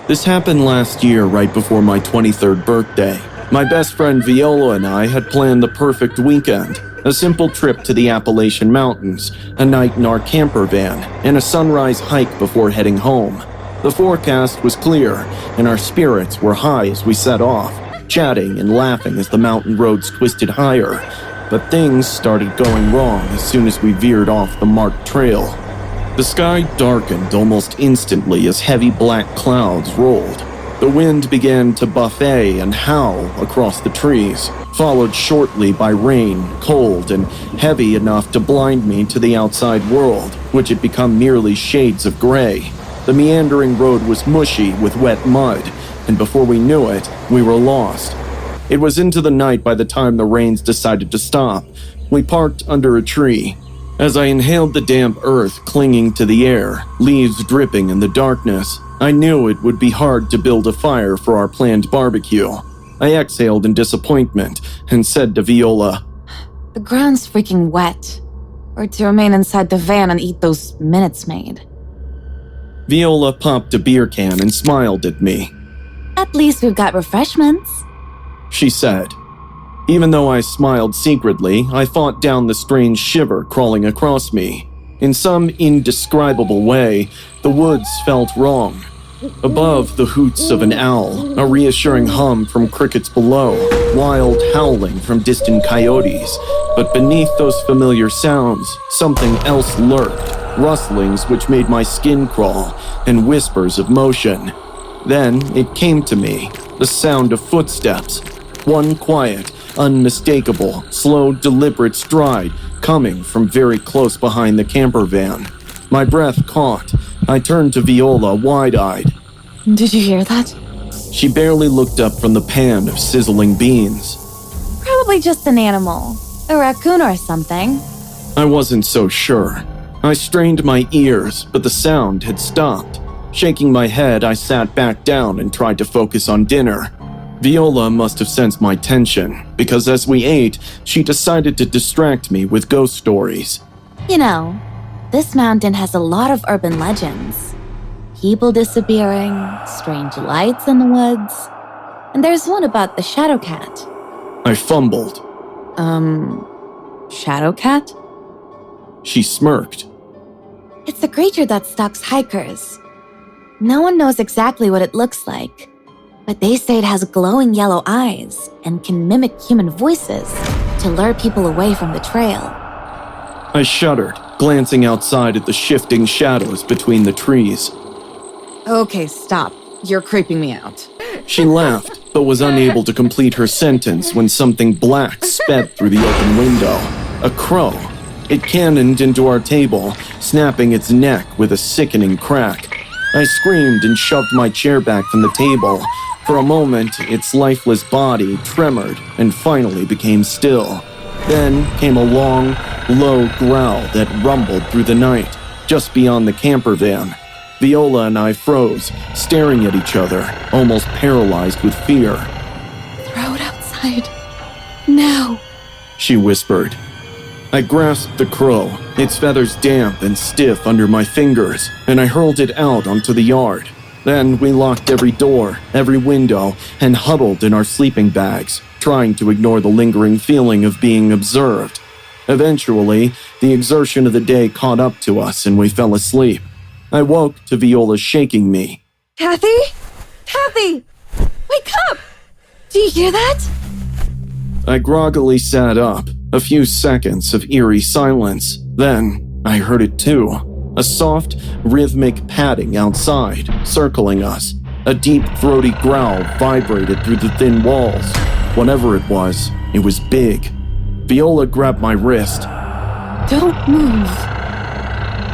This happened last year right before my 23rd birthday. My best friend Viola and I had planned the perfect weekend. A simple trip to the Appalachian Mountains, a night in our camper van, and a sunrise hike before heading home. The forecast was clear, and our spirits were high as we set off, chatting and laughing as the mountain roads twisted higher. But things started going wrong as soon as we veered off the marked trail. The sky darkened almost instantly as heavy black clouds rolled. The wind began to buffet and howl across the trees, followed shortly by rain, cold and heavy enough to blind me to the outside world, which had become merely shades of gray. The meandering road was mushy with wet mud, and before we knew it, we were lost. It was into the night by the time the rains decided to stop. We parked under a tree. As I inhaled the damp earth clinging to the air, leaves dripping in the darkness, I knew it would be hard to build a fire for our planned barbecue. I exhaled in disappointment and said to Viola, "The ground's freaking wet. Or to remain inside the van and eat those Minutes Maid." Viola popped a beer can and smiled at me. "At least we've got refreshments," she said. Even though I smiled secretly, I fought down the strange shiver crawling across me. In some indescribable way, the woods felt wrong. Above the hoots of an owl, a reassuring hum from crickets below, wild howling from distant coyotes. But beneath those familiar sounds, something else lurked, rustlings which made my skin crawl, and whispers of motion. Then it came to me, the sound of footsteps. One quiet, unmistakable, slow, deliberate stride coming from very close behind the camper van. My breath caught. I turned to Viola, wide-eyed. "Did you hear that?" She barely looked up from the pan of sizzling beans. "Probably just an animal. A raccoon or something." I wasn't so sure. I strained my ears, but the sound had stopped. Shaking my head, I sat back down and tried to focus on dinner. Viola must have sensed my tension, because as we ate, she decided to distract me with ghost stories. "You know, this mountain has a lot of urban legends. People disappearing, strange lights in the woods, and there's one about the shadow cat." I fumbled. Shadow cat? She smirked. "It's a creature that stalks hikers. No one knows exactly what it looks like, but they say it has glowing yellow eyes and can mimic human voices to lure people away from the trail." I shuddered, glancing outside at the shifting shadows between the trees. "Okay, stop. You're creeping me out." She laughed, but was unable to complete her sentence when something black sped through the open window. A crow. It cannoned into our table, snapping its neck with a sickening crack. I screamed and shoved my chair back from the table. For a moment, its lifeless body tremored and finally became still. Then came a long, low growl that rumbled through the night, just beyond the camper van. Viola and I froze, staring at each other, almost paralyzed with fear. "Throw it outside. Now," she whispered. I grasped the crow, its feathers damp and stiff under my fingers, and I hurled it out onto the yard. Then we locked every door, every window, and huddled in our sleeping bags, trying to ignore the lingering feeling of being observed. Eventually, the exertion of the day caught up to us and we fell asleep. I woke to Viola shaking me. "Kathy? Kathy! Wake up! Do you hear that?" I groggily sat up, a few seconds of eerie silence. Then I heard it too. A soft, rhythmic padding outside, circling us. A deep, throaty growl vibrated through the thin walls. Whatever it was big. Viola grabbed my wrist. "Don't move."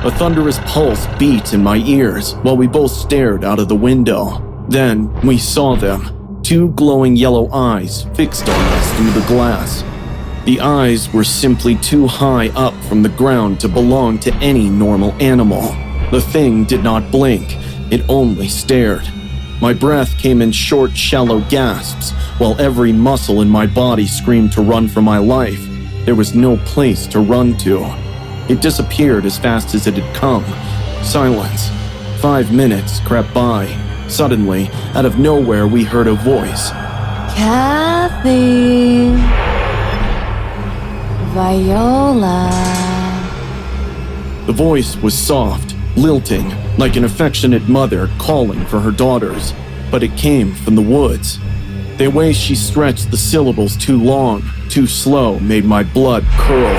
A thunderous pulse beat in my ears while we both stared out of the window. Then we saw them. Two glowing yellow eyes fixed on us through the glass. The eyes were simply too high up from the ground to belong to any normal animal. The thing did not blink. It only stared. My breath came in short, shallow gasps, while every muscle in my body screamed to run for my life. There was no place to run to. It disappeared as fast as it had come. Silence. 5 minutes crept by. Suddenly, out of nowhere, we heard a voice. Kathy. Viola. The voice was soft, lilting, like an affectionate mother calling for her daughters, but it came from the woods. The way she stretched the syllables too long, too slow, made my blood curl.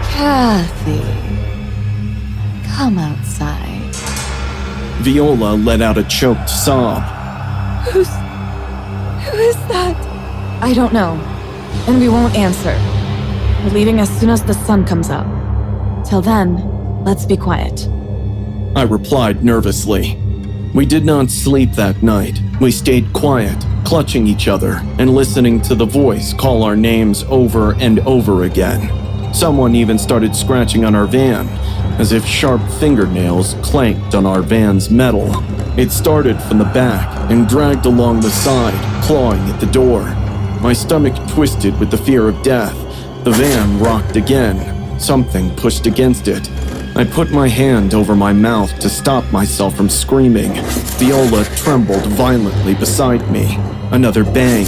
Kathy. Come outside. Viola let out a choked sob. Who is that? I don't know. And we won't answer. We're leaving as soon as the sun comes up. Till then, let's be quiet. I replied nervously. We did not sleep that night. We stayed quiet, clutching each other and listening to the voice call our names over and over again. Someone even started scratching on our van, as if sharp fingernails clanked on our van's metal. It started from the back and dragged along the side, clawing at the door. My stomach twisted with the fear of death. The van rocked again. Something pushed against it. I put my hand over my mouth to stop myself from screaming. Viola trembled violently beside me. Another bang,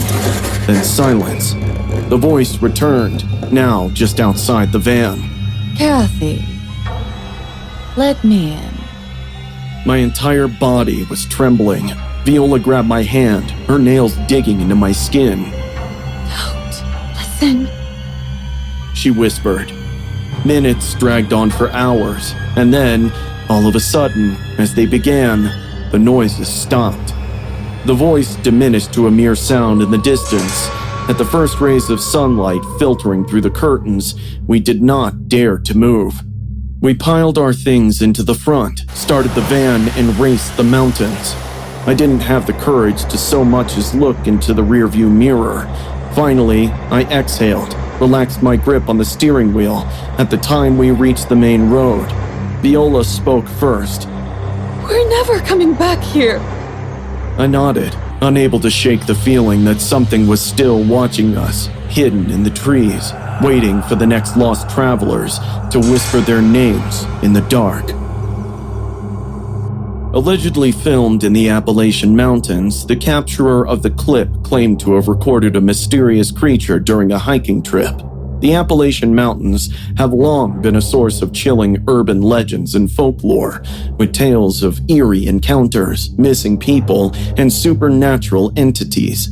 then silence. The voice returned, now just outside the van. Kathy. Let me in. My entire body was trembling. Viola grabbed my hand, her nails digging into my skin. Don't listen. She whispered. Minutes dragged on for hours, and then, all of a sudden, as they began, the noises stopped. The voice diminished to a mere sound in the distance. At the first rays of sunlight filtering through the curtains, we did not dare to move. We piled our things into the front, started the van, and raced the mountains. I didn't have the courage to so much as look into the rearview mirror. Finally, I exhaled, relaxed my grip on the steering wheel. At the time we reached the main road, Viola spoke first. We're never coming back here. I nodded, unable to shake the feeling that something was still watching us, hidden in the trees, waiting for the next lost travelers to whisper their names in the dark. Allegedly filmed in the Appalachian Mountains, the capturer of the clip claimed to have recorded a mysterious creature during a hiking trip. The Appalachian Mountains have long been a source of chilling urban legends and folklore, with tales of eerie encounters, missing people, and supernatural entities.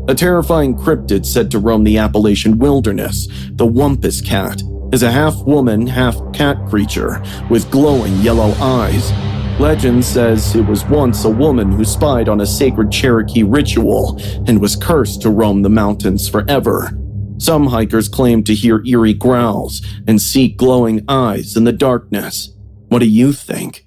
A terrifying cryptid said to roam the Appalachian wilderness, the Wumpus Cat, is a half-woman, half-cat creature with glowing yellow eyes. Legend says it was once a woman who spied on a sacred Cherokee ritual and was cursed to roam the mountains forever. Some hikers claim to hear eerie growls and see glowing eyes in the darkness. What do you think?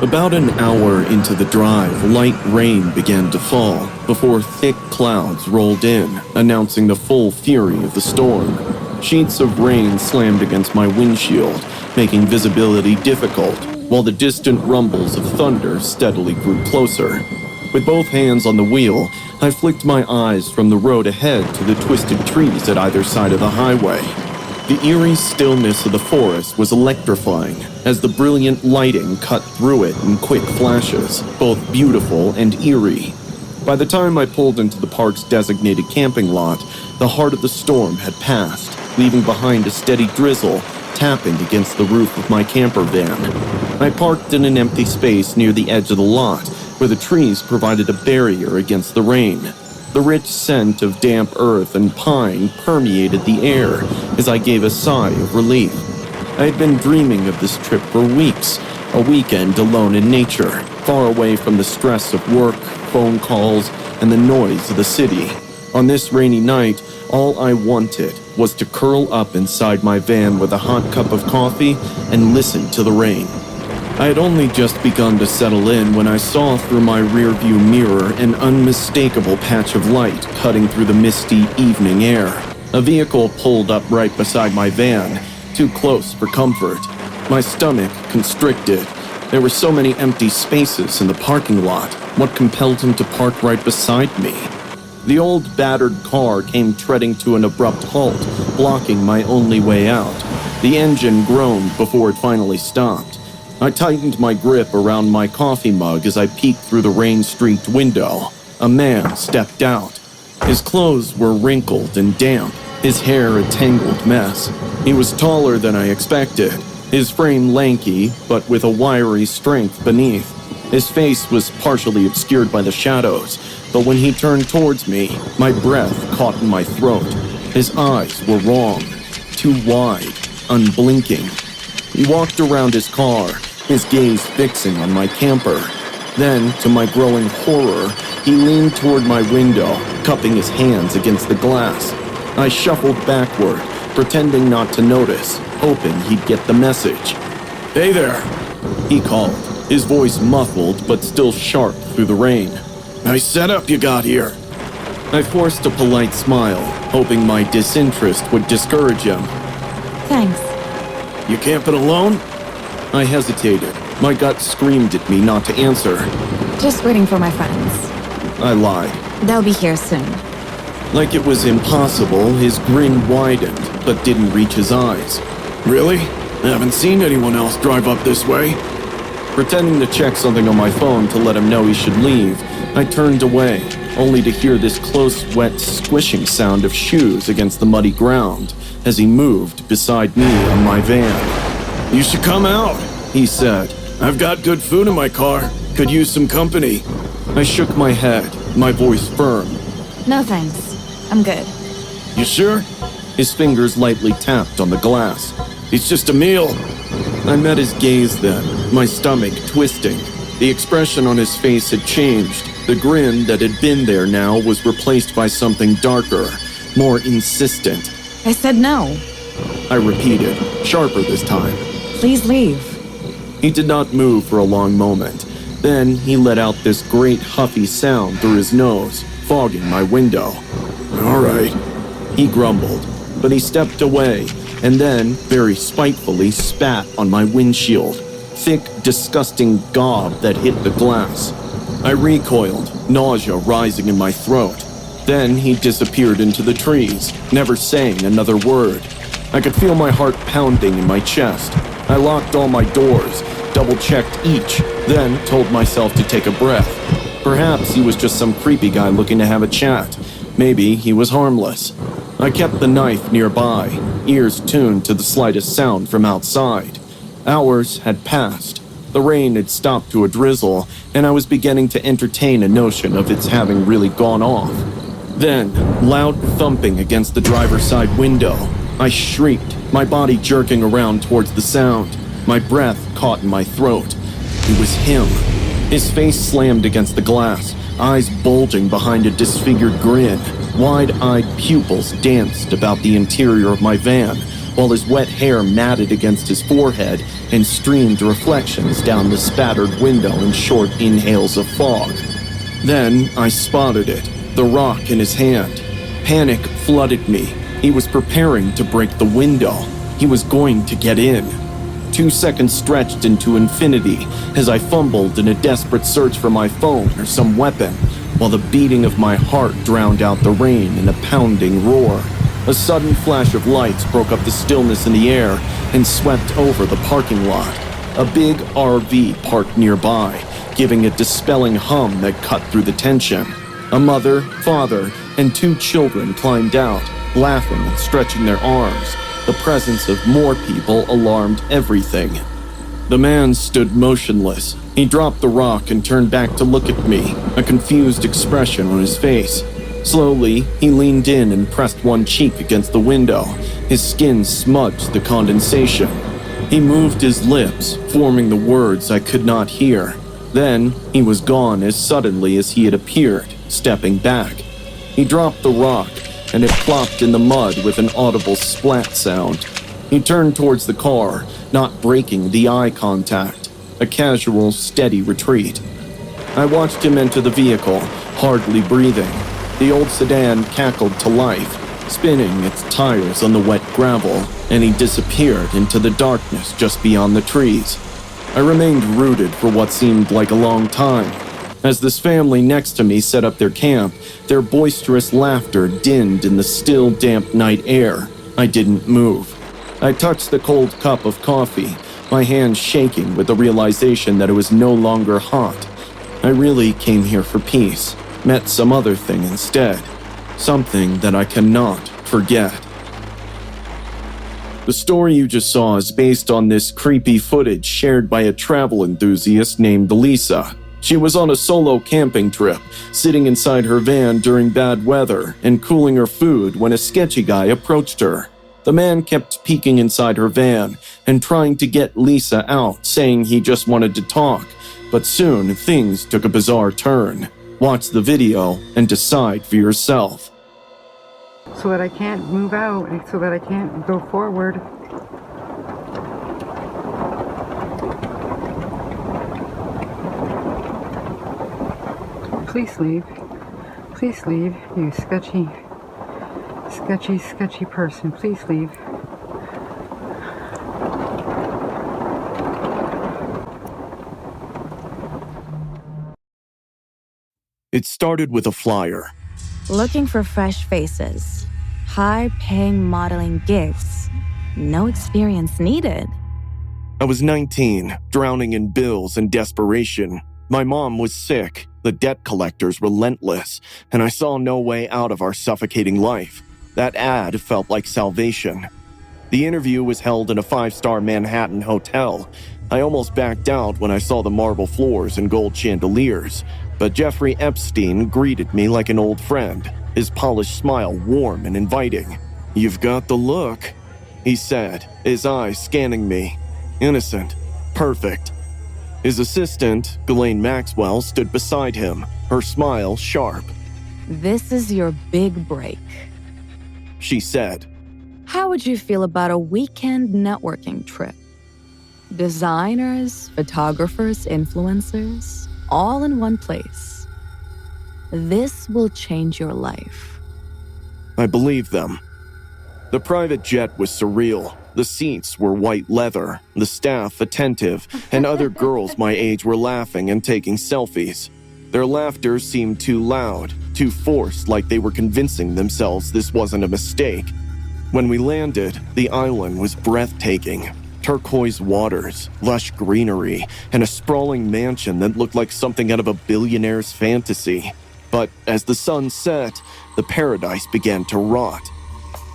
About an hour into the drive, light rain began to fall before thick clouds rolled in, announcing the full fury of the storm. Sheets of rain slammed against my windshield, making visibility difficult, while the distant rumbles of thunder steadily grew closer. With both hands on the wheel, I flicked my eyes from the road ahead to the twisted trees at either side of the highway. The eerie stillness of the forest was electrifying as the brilliant lighting cut through it in quick flashes, both beautiful and eerie. By the time I pulled into the park's designated camping lot, the heart of the storm had passed, leaving behind a steady drizzle tapping against the roof of my camper van. I parked in an empty space near the edge of the lot, where the trees provided a barrier against the rain. The rich scent of damp earth and pine permeated the air as I gave a sigh of relief. I had been dreaming of this trip for weeks, a weekend alone in nature, far away from the stress of work, phone calls, and the noise of the city. On this rainy night, all I wanted was to curl up inside my van with a hot cup of coffee and listen to the rain. I had only just begun to settle in when I saw through my rearview mirror an unmistakable patch of light cutting through the misty evening air. A vehicle pulled up right beside my van, too close for comfort. My stomach constricted. There were so many empty spaces in the parking lot. What compelled him to park right beside me? The old battered car came treading to an abrupt halt, blocking my only way out. The engine groaned before it finally stopped. I tightened my grip around my coffee mug as I peeked through the rain-streaked window. A man stepped out. His clothes were wrinkled and damp, his hair a tangled mess. He was taller than I expected, his frame lanky, but with a wiry strength beneath. His face was partially obscured by the shadows, but when he turned towards me, my breath caught in my throat. His eyes were wrong, too wide, unblinking. He walked around his car, his gaze fixing on my camper. Then, to my growing horror, he leaned toward my window, cupping his hands against the glass. I shuffled backward, pretending not to notice, hoping he'd get the message. "Hey there," he called, his voice muffled but still sharp through the rain. "Nice setup you got here." I forced a polite smile, hoping my disinterest would discourage him. Thanks. "You camping alone?" I hesitated. My gut screamed at me not to answer. Just waiting for my friends. I lied. They'll be here soon. Like it was impossible, his grin widened, but didn't reach his eyes. "Really? I haven't seen anyone else drive up this way." Pretending to check something on my phone to let him know he should leave, I turned away, only to hear this close, wet, squishing sound of shoes against the muddy ground as he moved beside me on my van. "You should come out," he said. "I've got good food in my car. Could use some company." I shook my head, my voice firm. No thanks. I'm good. "You sure?" His fingers lightly tapped on the glass. "It's just a meal." I met his gaze then, my stomach twisting. The expression on his face had changed. The grin that had been there now was replaced by something darker, more insistent. I said no. I repeated, sharper this time. Please leave. He did not move for a long moment. Then he let out this great huffy sound through his nose, fogging my window. "All right," he grumbled, but he stepped away and then, very spitefully, spat on my windshield. Thick, disgusting gob that hit the glass. I recoiled, nausea rising in my throat. Then he disappeared into the trees, never saying another word. I could feel my heart pounding in my chest. I locked all my doors, double-checked each, then told myself to take a breath. Perhaps he was just some creepy guy looking to have a chat. Maybe he was harmless. I kept the knife nearby, ears tuned to the slightest sound from outside. Hours had passed. The rain had stopped to a drizzle, and I was beginning to entertain a notion of its having really gone off. Then, loud thumping against the driver's side window. I shrieked, my body jerking around towards the sound. My breath caught in my throat. It was him. His face slammed against the glass, eyes bulging behind a disfigured grin. Wide-eyed pupils danced about the interior of my van, while his wet hair matted against his forehead and streamed reflections down the spattered window in short inhales of fog. Then I spotted it, the rock in his hand. Panic flooded me. He was preparing to break the window. He was going to get in. 2 seconds stretched into infinity as I fumbled in a desperate search for my phone or some weapon, while the beating of my heart drowned out the rain in a pounding roar. A sudden flash of lights broke up the stillness in the air and swept over the parking lot. A big RV parked nearby, giving a dispelling hum that cut through the tension. A mother, father, and 2 children climbed out, laughing and stretching their arms. The presence of more people alarmed everything. The man stood motionless. He dropped the rock and turned back to look at me, a confused expression on his face. Slowly, he leaned in and pressed one cheek against the window. His skin smudged the condensation. He moved his lips, forming the words I could not hear. Then, he was gone as suddenly as he had appeared, stepping back. He dropped the rock, and it plopped in the mud with an audible splat sound. He turned towards the car, not breaking the eye contact. A casual, steady retreat. I watched him enter the vehicle, hardly breathing. The old sedan cackled to life, spinning its tires on the wet gravel, and he disappeared into the darkness just beyond the trees. I remained rooted for what seemed like a long time. As this family next to me set up their camp, their boisterous laughter dinned in the still, damp night air. I didn't move. I touched the cold cup of coffee, my hands shaking with the realization that it was no longer hot. I really came here for peace, met some other thing instead, something that I cannot forget. The story you just saw is based on this creepy footage shared by a travel enthusiast named Lisa. She was on a solo camping trip, sitting inside her van during bad weather and cooling her food when a sketchy guy approached her. The man kept peeking inside her van and trying to get Lisa out, saying he just wanted to talk. But soon, things took a bizarre turn. Watch the video and decide for yourself. So that I can't move out, and so that I can't go forward. Please leave. Please leave, you sketchy person. Please leave. It started with a flyer. Looking for fresh faces. High-paying modeling gigs. No experience needed. I was 19, drowning in bills and desperation. My mom was sick, the debt collectors relentless, and I saw no way out of our suffocating life. That ad felt like salvation. The interview was held in a 5-star Manhattan hotel. I almost backed out when I saw the marble floors and gold chandeliers, but Jeffrey Epstein greeted me like an old friend, his polished smile warm and inviting. "You've got the look," he said, his eyes scanning me. Innocent. Perfect. His assistant, Ghislaine Maxwell, stood beside him, her smile sharp. This is your big break, She said. How would you feel about a weekend networking trip? Designers, photographers, influencers, all in one place. This will change your life. I believed them. The private jet was surreal. The seats were white leather, the staff attentive, and other girls my age were laughing and taking selfies. Their laughter seemed too loud, too forced, like they were convincing themselves this wasn't a mistake. When we landed, the island was breathtaking. Turquoise waters, lush greenery, and a sprawling mansion that looked like something out of a billionaire's fantasy. But as the sun set, the paradise began to rot.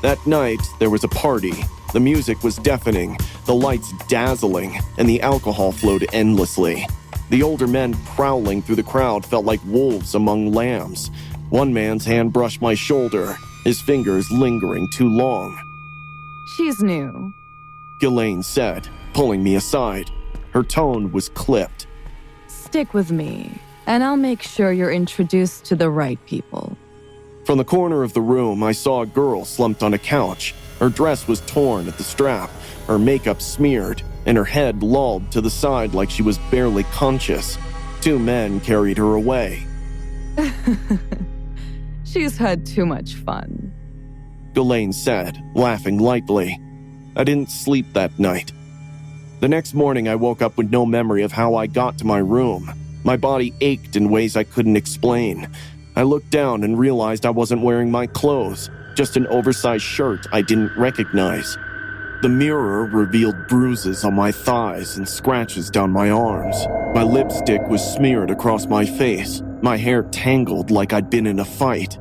That night, there was a party. The music was deafening, the lights dazzling, and the alcohol flowed endlessly. The older men prowling through the crowd felt like wolves among lambs. One man's hand brushed my shoulder, his fingers lingering too long. She's new. Ghislaine said, pulling me aside. Her tone was clipped. Stick with me, and I'll make sure you're introduced to the right people. From the corner of the room, I saw a girl slumped on a couch. Her dress was torn at the strap, her makeup smeared, and her head lolled to the side like she was barely conscious. 2 men carried her away. She's had too much fun, Ghislaine said, laughing lightly. I didn't sleep that night. The next morning, I woke up with no memory of how I got to my room. My body ached in ways I couldn't explain. I looked down and realized I wasn't wearing my clothes, just an oversized shirt I didn't recognize. The mirror revealed bruises on my thighs and scratches down my arms. My lipstick was smeared across my face, my hair tangled like I'd been in a fight.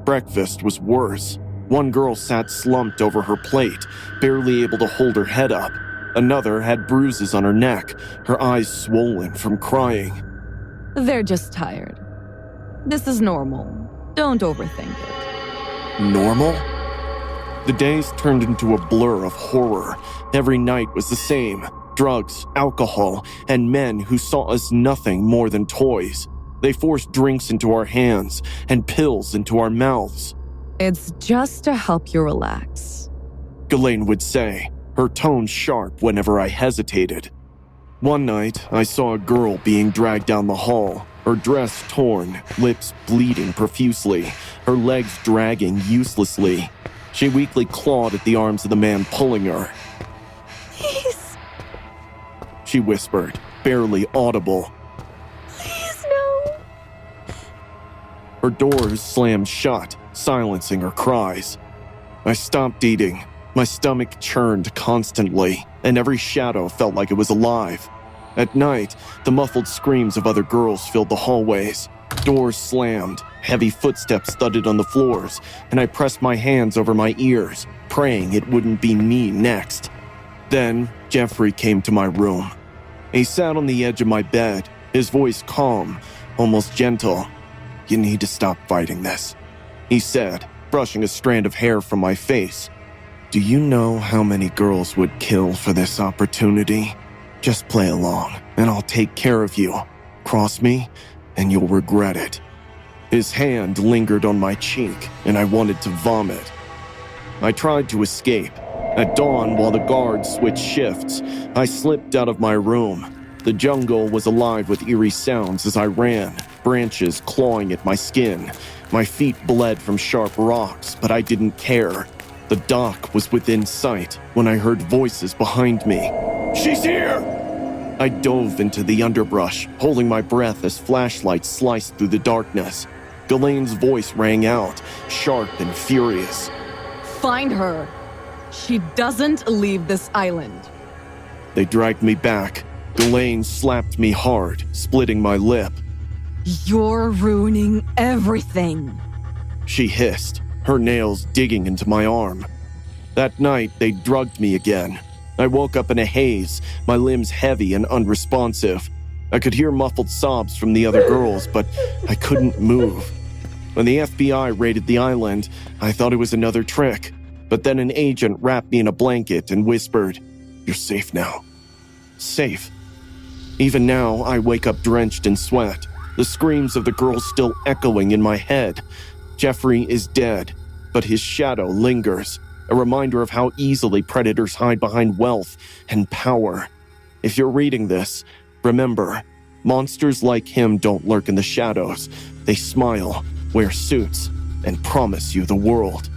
Breakfast was worse. One girl sat slumped over her plate, barely able to hold her head up. Another had bruises on her neck, her eyes swollen from crying. They're just tired. This is normal. Don't overthink it. Normal? The days turned into a blur of horror. Every night was the same. Drugs, alcohol, and men who saw us nothing more than toys. They forced drinks into our hands and pills into our mouths. It's just to help you relax, Ghislaine would say, her tone sharp whenever I hesitated. One night, I saw a girl being dragged down the hall, her dress torn, lips bleeding profusely, her legs dragging uselessly. She weakly clawed at the arms of the man pulling her. Please. She whispered, barely audible. Please, no. Her doors slammed shut, silencing her cries. I stopped eating. My stomach churned constantly. and every shadow felt like it was alive. At night, the muffled screams of other girls filled the hallways. Doors slammed, heavy footsteps thudded on the floors, and I pressed my hands over my ears, praying it wouldn't be me next. Then, Jeffrey came to my room. He sat on the edge of my bed, his voice calm, almost gentle. "You need to stop fighting this," he said, brushing a strand of hair from my face. "Do you know how many girls would kill for this opportunity? Just play along, and I'll take care of you. Cross me, and you'll regret it." His hand lingered on my cheek, and I wanted to vomit. I tried to escape. At dawn, while the guards switched shifts, I slipped out of my room. The jungle was alive with eerie sounds as I ran, branches clawing at my skin. My feet bled from sharp rocks, but I didn't care. The dock was within sight when I heard voices behind me. "She's here!" I dove into the underbrush, holding my breath as flashlights sliced through the darkness. Ghislaine's voice rang out, sharp and furious. Find her. She doesn't leave this island. They dragged me back. Ghislaine slapped me hard, splitting my lip. You're ruining everything. She hissed, her nails digging into my arm. That night, they drugged me again. I woke up in a haze, my limbs heavy and unresponsive. I could hear muffled sobs from the other girls, but I couldn't move. When the FBI raided the island, I thought it was another trick. But then an agent wrapped me in a blanket and whispered, "You're safe now." Safe. Even now, I wake up drenched in sweat, the screams of the girls still echoing in my head. Jeffrey is dead, but his shadow lingers, a reminder of how easily predators hide behind wealth and power. If you're reading this, remember, monsters like him don't lurk in the shadows. They smile, wear suits, and promise you the world.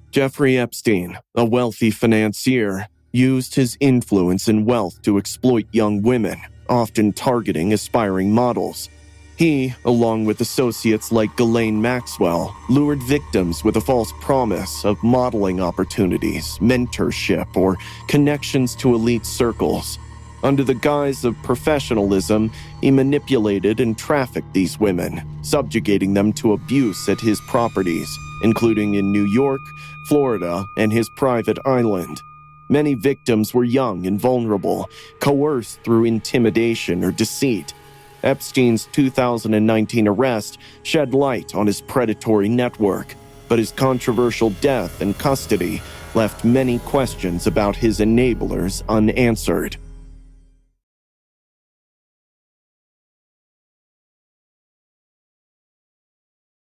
Jeffrey Epstein, a wealthy financier, used his influence and wealth to exploit young women, often targeting aspiring models. He, along with associates like Ghislaine Maxwell, lured victims with a false promise of modeling opportunities, mentorship, or connections to elite circles. Under the guise of professionalism, he manipulated and trafficked these women, subjugating them to abuse at his properties, including in New York, Florida, and his private island. Many victims were young and vulnerable, coerced through intimidation or deceit. Epstein's 2019 arrest shed light on his predatory network, but his controversial death and custody left many questions about his enablers unanswered.